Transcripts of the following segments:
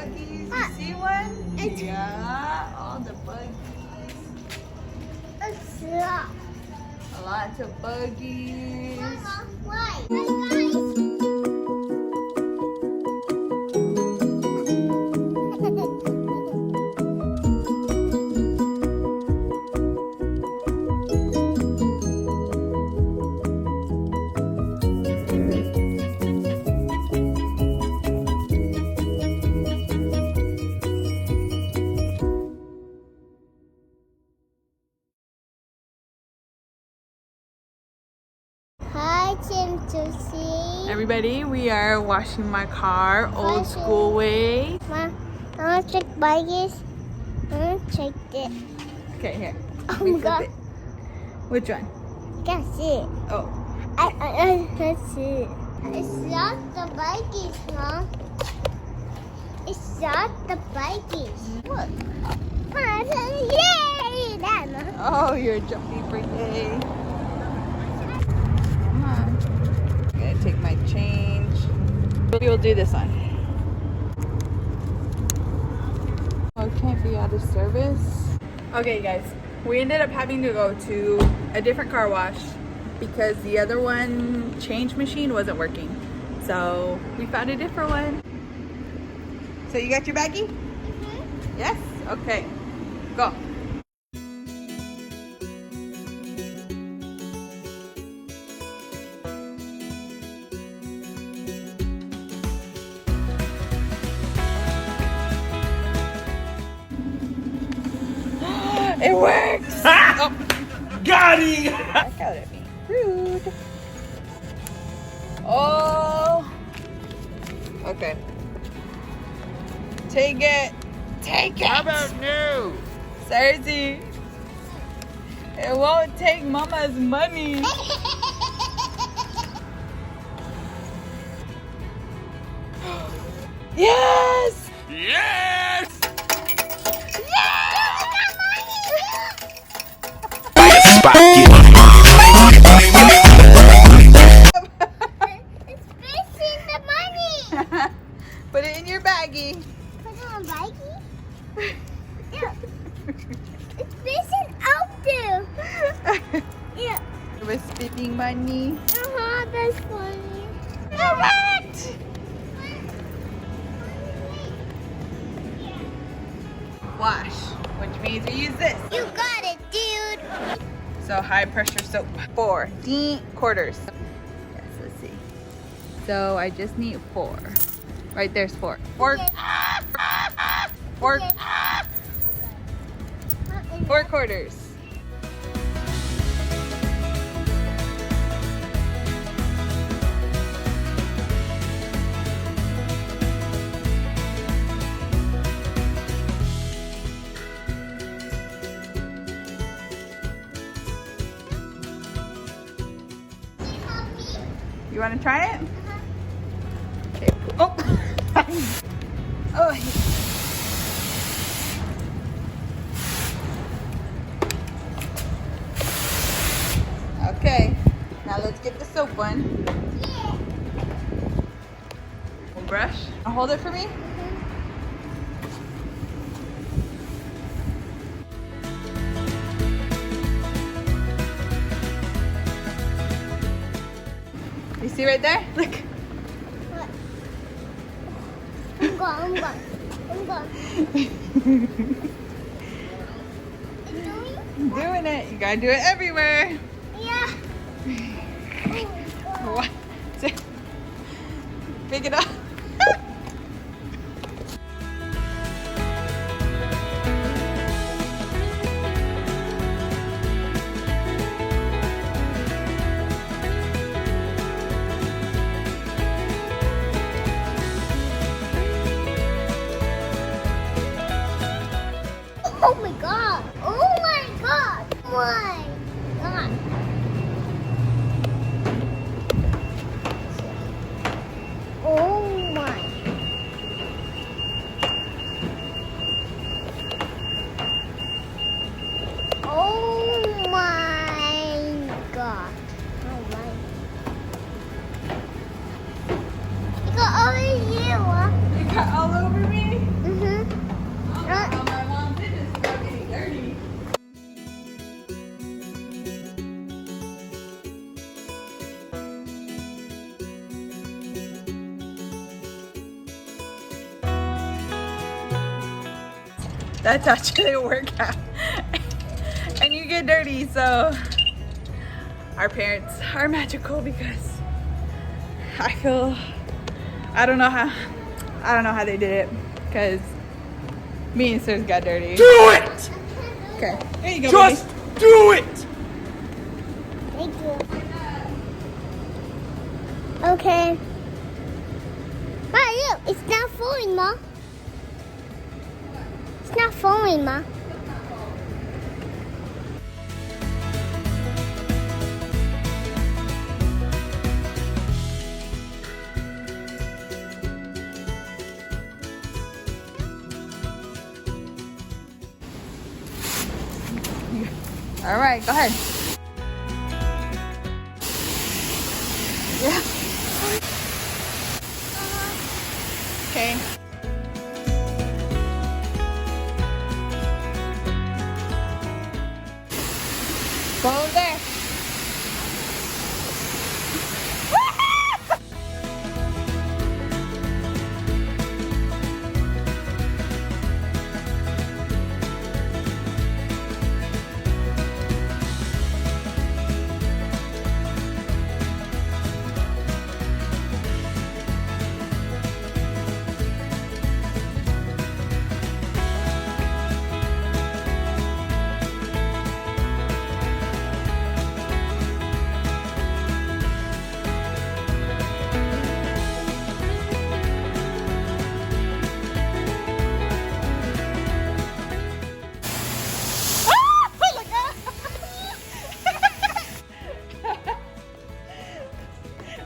buggies. You see one? Yeah, all the buggies. It's locked. Lots of buggies. Mama, why? Guys. Hi, Chintusi. Everybody, we are washing my car old school way. Ma, I want to check buggies. I want to check it. Okay, here. Oh Let me my flip God. it. Which one? Can't see it. Oh. I can't see it. It's not the buggies, Mom. It's not the buggies. Look. Yay! That, Mom. Oh, you're jumping for yay. Come on. I'm gonna take my change. We will do this one. Oh, it can't be out of service. Okay, guys. We ended up having to go to a different car wash because the other one change machine wasn't working. So we found a different one. So you got your baggie? Mm-hmm. Yes? Okay. Go. It works! Oh. Got him! Back out at me. Rude. Oh. Okay. Take it. Take it. How about no? Cersei. It won't take Mama's money. Yes! Yes! It's missing the money. Put it in your baggie. Put it on baggie. Yeah. It's missing out there. Yeah. We're spending money. That's funny. Correct! Wash, which means we use this. You got it, dude. So high pressure soap. 4 quarters. Yes, let's see. So I just need 4. Right there's 4. 4. Okay. 4. Okay. 4 quarters. You want to try it? Okay. Oh. Oh. Okay. Now let's get the soap one. Brush. Hold it for me. You see right there? Look. What? I'm gone. I'm gone. Doing it. You gotta do it everywhere. Yeah. What? Pick it up. Oh my god. Oh my god. Oh my god. Oh That's actually a workout. And you get dirty, so our parents are magical because I don't know how they did it because me and Sis got dirty. Do it! Okay, here you go, Just baby. do it! Thank you. Okay. Mario, it's not falling, Ma. It's not falling, Ma. All right, go ahead. Yeah. Okay. Go over there.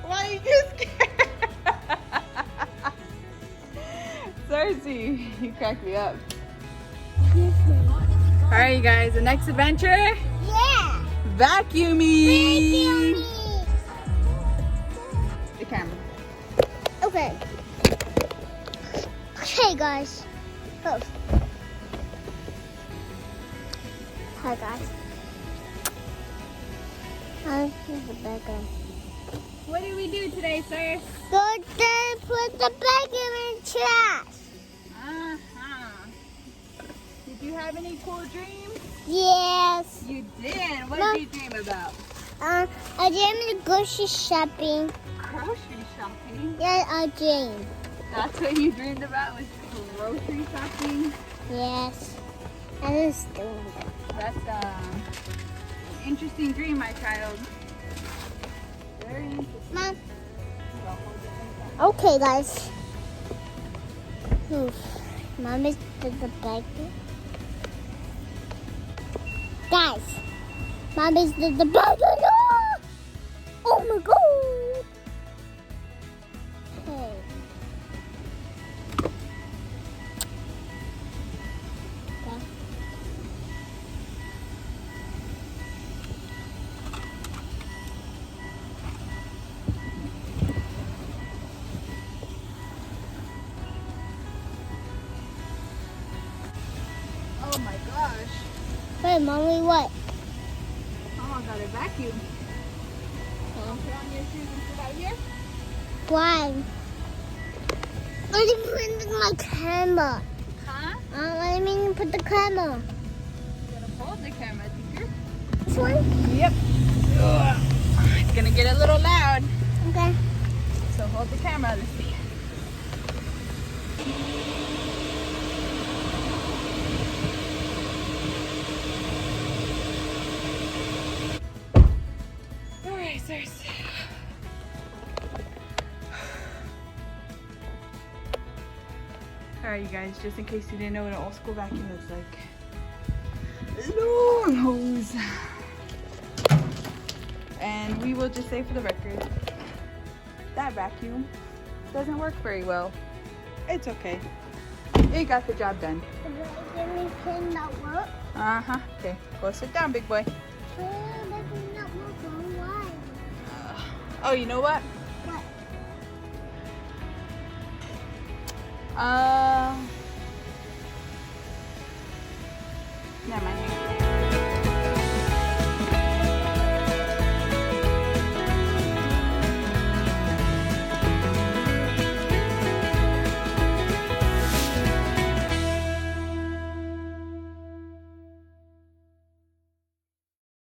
Why are you scared? Cersei, you cracked me up. All right, you guys, the next adventure, Yeah. vacuuming. The camera. Okay. Okay, guys. Go. Hi, guys. Here's the burger. What did we do today, sir? Go there, put the bacon in trash. Uh-huh. Did you have any cool dreams? Yes. You did. What Mom. did you dream about? I dreamed grocery shopping. Grocery shopping. Yeah, I dreamed. That's what you dreamed about, was grocery shopping. Yes. I was doing that. That's an interesting dream, my child. Very interesting. Mom. Okay, guys. Oof. Mom is to the bacon. Guys, Mom is to the bacon. Oh my God. Okay. Okay. Oh my gosh. Wait, Mommy, what? Mama got a vacuum. Put on your shoes and sit out here. Why? Let me put my camera. Huh? Let me put the camera. You're gonna hold the camera, Tinker. This one? Yep. It's gonna get a little loud. Okay. So hold the camera. Let's see. All right, sirs. All right, you guys. Just in case you didn't know what an old school vacuum looks like. Long hose. And we will just say for the record, that vacuum doesn't work very well. It's okay. It got the job done. Vacuum cannot work. Uh-huh. Okay, go sit down, big boy. Vacuum not work. Why? Oh, you know what? What?